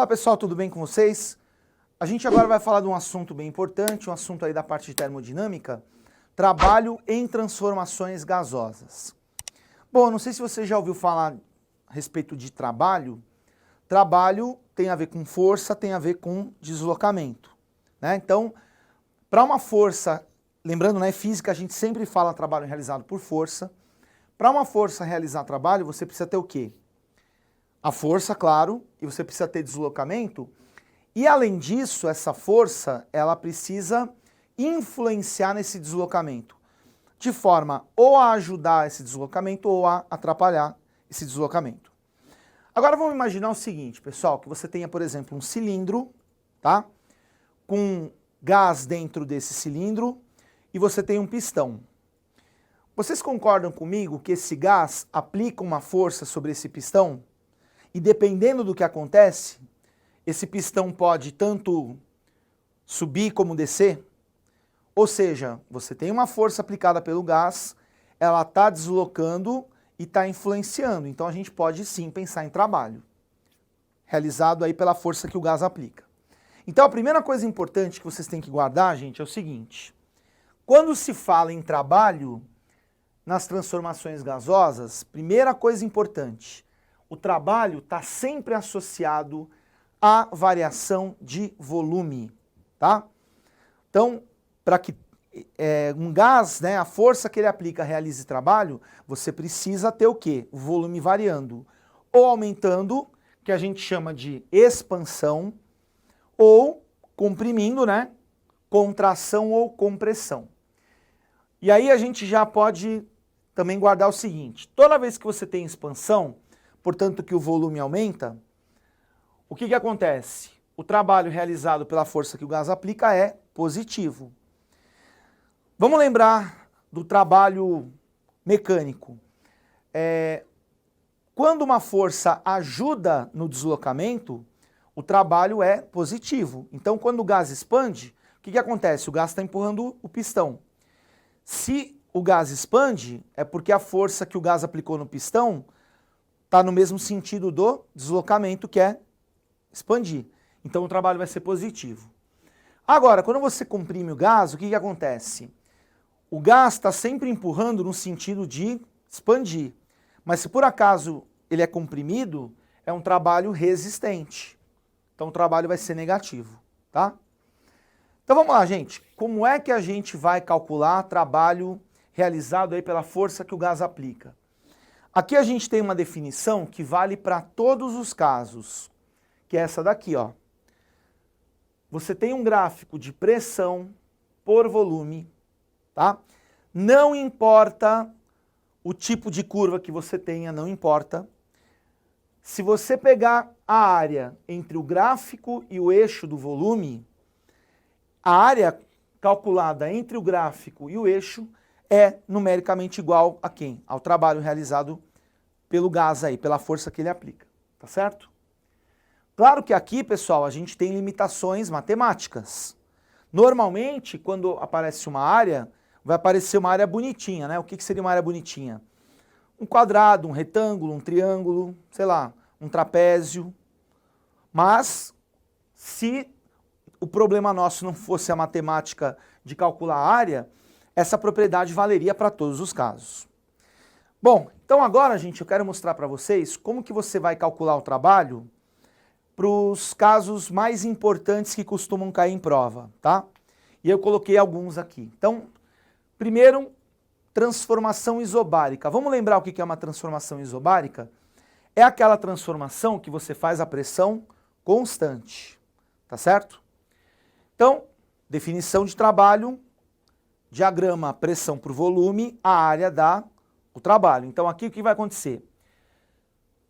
Olá pessoal, tudo bem com vocês? A gente agora vai falar de um assunto bem importante, um assunto aí da parte de termodinâmica, trabalho em transformações gasosas. Bom, não sei se você já ouviu falar a respeito de trabalho. Trabalho tem a ver com força, tem a ver com deslocamento, né? Então, para uma força, lembrando, né, física a gente sempre fala trabalho realizado por força. Para uma força realizar trabalho, você precisa ter o quê? A força, claro, e você precisa ter deslocamento. E além disso, essa força, ela precisa influenciar nesse deslocamento, de forma ou a ajudar esse deslocamento ou a atrapalhar esse deslocamento. Agora vamos imaginar o seguinte, pessoal, que você tenha, por exemplo, um cilindro, tá? Com gás dentro desse cilindro e você tem um pistão. Vocês concordam comigo que esse gás aplica uma força sobre esse pistão? E dependendo do que acontece, esse pistão pode tanto subir como descer? Ou seja, você tem uma força aplicada pelo gás, ela está deslocando e está influenciando. Então a gente pode sim pensar em trabalho, realizado aí pela força que o gás aplica. Então a primeira coisa importante que vocês têm que guardar, gente, é o seguinte. Quando se fala em trabalho nas transformações gasosas, primeira coisa importante, o trabalho está sempre associado à variação de volume, tá? Então, para que um gás, né, a força que ele aplica realize trabalho, você precisa ter o quê? O volume variando, ou aumentando, que a gente chama de expansão, ou comprimindo, né, contração ou compressão. E aí a gente já pode também guardar o seguinte, toda vez que você tem expansão, portanto que o volume aumenta, o que acontece? O trabalho realizado pela força que o gás aplica é positivo. Vamos lembrar do trabalho mecânico. Quando uma força ajuda no deslocamento, o trabalho é positivo. Então quando o gás expande, o que acontece? O gás está empurrando o pistão. Se o gás expande, é porque a força que o gás aplicou no pistão está no mesmo sentido do deslocamento, que é expandir. Então o trabalho vai ser positivo. Agora, quando você comprime o gás, o que acontece? O gás está sempre empurrando no sentido de expandir. Mas se por acaso ele é comprimido, é um trabalho resistente. Então o trabalho vai ser negativo, tá? Então vamos lá, gente. Como é que a gente vai calcular trabalho realizado aí pela força que o gás aplica? Aqui a gente tem uma definição que vale para todos os casos, que é essa daqui, ó. Você tem um gráfico de pressão por volume, tá? Não importa o tipo de curva que você tenha, não importa. Se você pegar a área entre o gráfico e o eixo do volume, a área calculada entre o gráfico e o eixo é numericamente igual a quem? Ao trabalho realizado pelo gás aí, pela força que ele aplica, tá certo? Claro que aqui, pessoal, a gente tem limitações matemáticas. Normalmente, quando aparece uma área, vai aparecer uma área bonitinha, né? O que seria uma área bonitinha? Um quadrado, um retângulo, um triângulo, sei lá, um trapézio. Mas, se o problema nosso não fosse a matemática de calcular a área, essa propriedade valeria para todos os casos. Bom, então agora, gente, eu quero mostrar para vocês como que você vai calcular o trabalho para os casos mais importantes que costumam cair em prova, tá? E eu coloquei alguns aqui. Então, primeiro, transformação isobárica. Vamos lembrar o que é uma transformação isobárica? É aquela transformação que você faz a pressão constante, tá certo? Então, definição de trabalho, diagrama pressão por volume, a área dá o trabalho. Então aqui o que vai acontecer?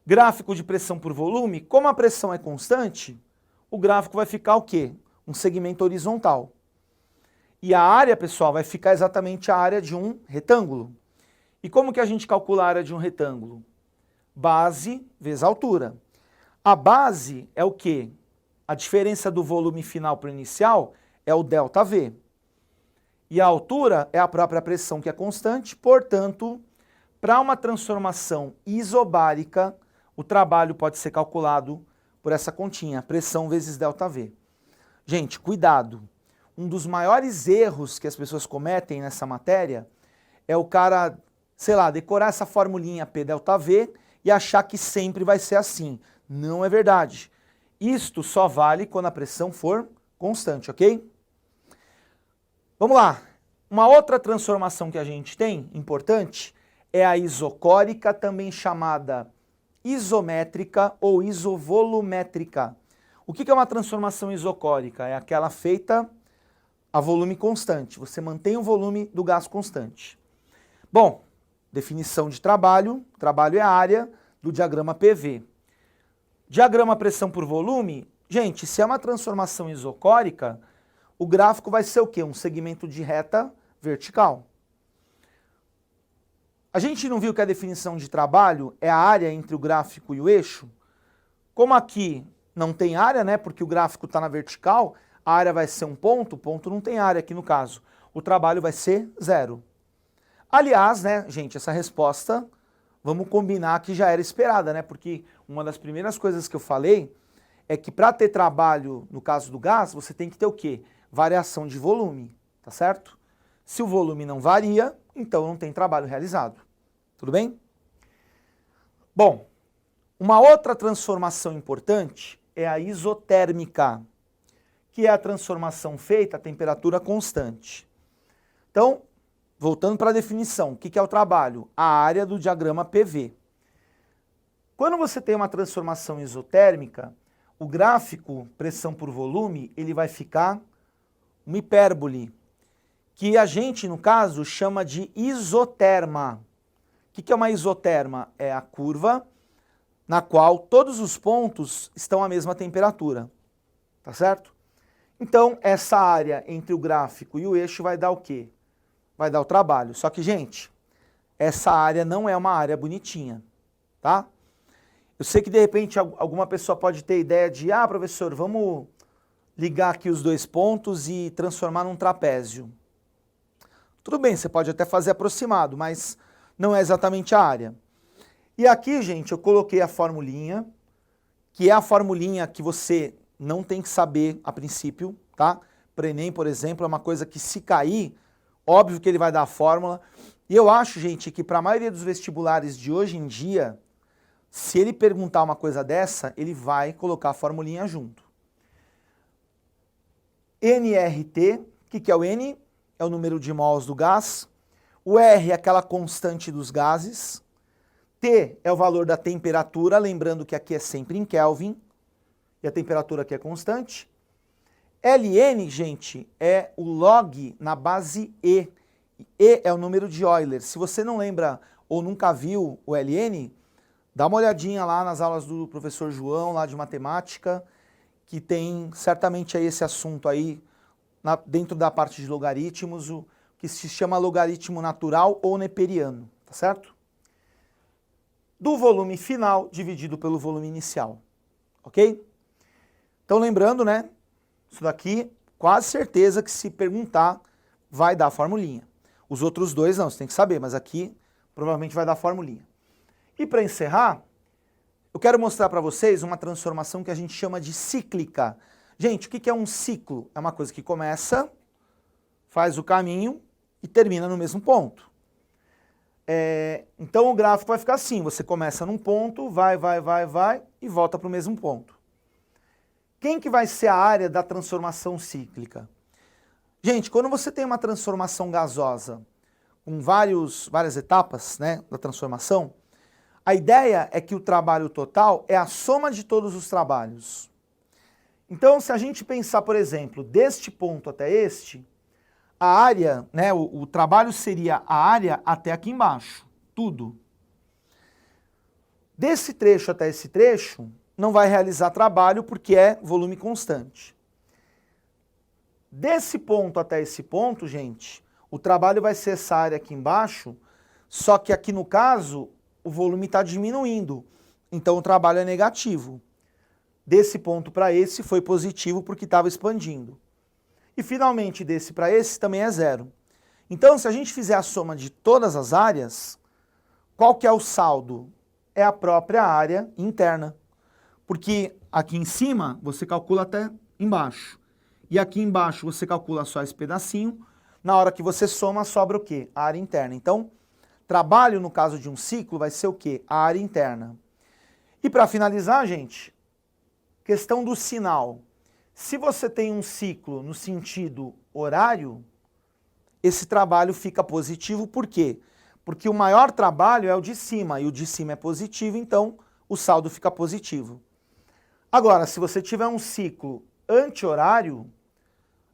Gráfico de pressão por volume, como a pressão é constante, o gráfico vai ficar o quê? Um segmento horizontal. E a área, pessoal, vai ficar exatamente a área de um retângulo. E como que a gente calcula a área de um retângulo? Base vezes altura. A base é o quê? A diferença do volume final para o inicial é o ΔV. E a altura é a própria pressão que é constante, portanto, para uma transformação isobárica, o trabalho pode ser calculado por essa continha, pressão vezes ΔV. Gente, cuidado. Um dos maiores erros que as pessoas cometem nessa matéria é o cara, sei lá, decorar essa formulinha P ΔV e achar que sempre vai ser assim. Não é verdade. Isto só vale quando a pressão for constante, ok? Vamos lá. Uma outra transformação que a gente tem, importante, é a isocórica, também chamada isométrica ou isovolumétrica. O que é uma transformação isocórica? É aquela feita a volume constante. Você mantém o volume do gás constante. Bom, definição de trabalho. Trabalho é a área do diagrama PV. Diagrama pressão por volume. Gente, se é uma transformação isocórica, o gráfico vai ser o quê? Um segmento de reta vertical. A gente não viu que a definição de trabalho é a área entre o gráfico e o eixo? Como aqui não tem área, né, porque o gráfico está na vertical, a área vai ser um ponto, o ponto não tem área aqui no caso. O trabalho vai ser 0. Aliás, né, gente, essa resposta, vamos combinar que já era esperada, né, porque uma das primeiras coisas que eu falei é que para ter trabalho, no caso do gás, você tem que ter o quê? Variação de volume, tá certo? Se o volume não varia, então não tem trabalho realizado. Tudo bem? Bom, uma outra transformação importante é a isotérmica, que é a transformação feita a temperatura constante. Então, voltando para a definição, o que é o trabalho? A área do diagrama PV. Quando você tem uma transformação isotérmica, o gráfico pressão por volume, ele vai ficar uma hipérbole, que a gente, no caso, chama de isoterma. O que é uma isoterma? É a curva na qual todos os pontos estão à mesma temperatura, tá certo? Então, essa área entre o gráfico e o eixo vai dar o quê? Vai dar o trabalho. Só que, gente, essa área não é uma área bonitinha, tá? Eu sei que, de repente, alguma pessoa pode ter ideia de, professor, vamos ligar aqui os dois pontos e transformar num trapézio. Tudo bem, você pode até fazer aproximado, mas não é exatamente a área. E aqui, gente, eu coloquei a formulinha, que é a formulinha que você não tem que saber a princípio, tá? Para Enem, por exemplo, é uma coisa que se cair, óbvio que ele vai dar a fórmula. E eu acho, gente, que para a maioria dos vestibulares de hoje em dia, se ele perguntar uma coisa dessa, ele vai colocar a formulinha junto. nRT, o que é o N? É o número de mols do gás. O R é aquela constante dos gases. T é o valor da temperatura, lembrando que aqui é sempre em Kelvin, e a temperatura aqui é constante. Ln, gente, é o log na base E. E é o número de Euler. Se você não lembra ou nunca viu o Ln, dá uma olhadinha lá nas aulas do professor João, lá de matemática, que tem certamente aí esse assunto aí, dentro da parte de logaritmos, o que se chama logaritmo natural ou neperiano, tá certo? Do volume final dividido pelo volume inicial, ok? Então lembrando, né, isso daqui, quase certeza que se perguntar, vai dar a formulinha. Os outros dois não, você tem que saber, mas aqui provavelmente vai dar a formulinha. E para encerrar, eu quero mostrar para vocês uma transformação que a gente chama de cíclica. Gente, o que é um ciclo? É uma coisa que começa, faz o caminho e termina no mesmo ponto. Então o gráfico vai ficar assim, você começa num ponto, vai e volta para o mesmo ponto. Quem que vai ser a área da transformação cíclica? Gente, quando você tem uma transformação gasosa com várias etapas, né, da transformação, a ideia é que o trabalho total é a soma de todos os trabalhos. Então, se a gente pensar, por exemplo, deste ponto até este, a área, né, o trabalho seria a área até aqui embaixo, tudo. Desse trecho até esse trecho, não vai realizar trabalho porque é volume constante. Desse ponto até esse ponto, gente, o trabalho vai ser essa área aqui embaixo, só que aqui no caso, o volume está diminuindo, então o trabalho é negativo. Desse ponto para esse foi positivo porque estava expandindo. E finalmente desse para esse também é 0. Então se a gente fizer a soma de todas as áreas, qual que é o saldo? É a própria área interna. Porque aqui em cima você calcula até embaixo. E aqui embaixo você calcula só esse pedacinho. Na hora que você soma, sobra o quê? A área interna. Então, trabalho no caso de um ciclo vai ser o quê? A área interna. E para finalizar, gente, questão do sinal. Se você tem um ciclo no sentido horário, esse trabalho fica positivo. Por quê? Porque o maior trabalho é o de cima, e o de cima é positivo, então o saldo fica positivo. Agora, se você tiver um ciclo anti-horário,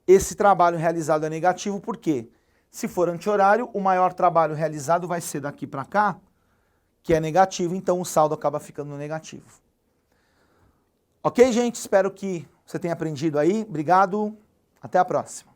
esse trabalho realizado é negativo, por quê? Se for anti-horário, o maior trabalho realizado vai ser daqui para cá, que é negativo, então o saldo acaba ficando negativo. Ok, gente? Espero que você tenha aprendido aí. Obrigado. Até a próxima.